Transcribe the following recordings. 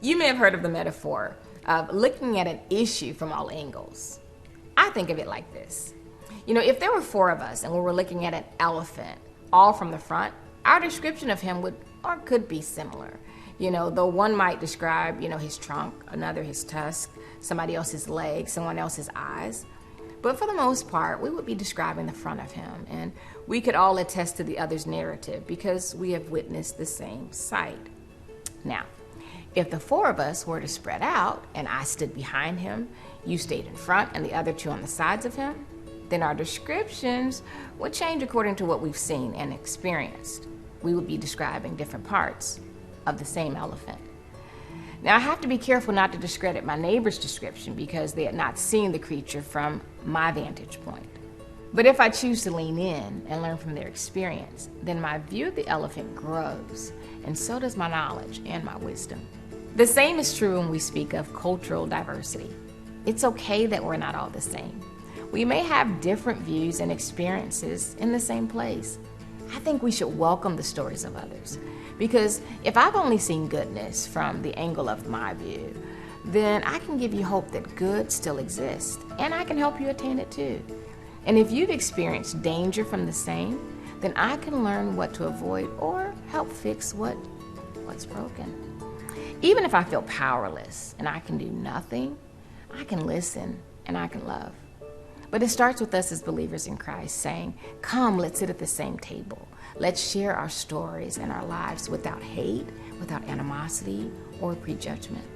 You may have heard of the metaphor of looking at an issue from all angles. I think of it like this. If there were four of us and we were looking at an elephant all from the front, our description of him would or could be similar. Though one might describe, his trunk, another his tusk, somebody else his legs, someone else his eyes. But for the most part, we would be describing the front of him, and we could all attest to the other's narrative because we have witnessed the same sight. Now, if the four of us were to spread out and I stood behind him, you stayed in front, and the other two on the sides of him, then our descriptions would change according to what we've seen and experienced. We would be describing different parts of the same elephant. Now, I have to be careful not to discredit my neighbor's description because they had not seen the creature from my vantage point. But if I choose to lean in and learn from their experience, then my view of the elephant grows, and so does my knowledge and my wisdom. The same is true when we speak of cultural diversity. It's okay that we're not all the same. We may have different views and experiences in the same place. I think we should welcome the stories of others, because if I've only seen goodness from the angle of my view, then I can give you hope that good still exists, and I can help you attain it too. And if you've experienced danger from the same, then I can learn what to avoid or help fix what's broken. Even if I feel powerless and I can do nothing, I can listen and I can love. But it starts with us as believers in Christ saying, come, let's sit at the same table. Let's share our stories and our lives without hate, without animosity or prejudgment.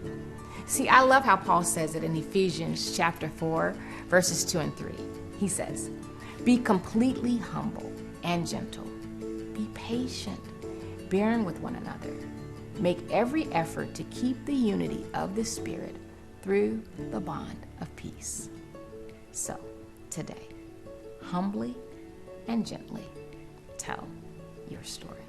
See, I love how Paul says it in Ephesians chapter 4, verses 2 and 3. He says, be completely humble and gentle. Be patient, bearing with one another. Make every effort to keep the unity of the Spirit through the bond of peace. So, today, humbly and gently tell your story.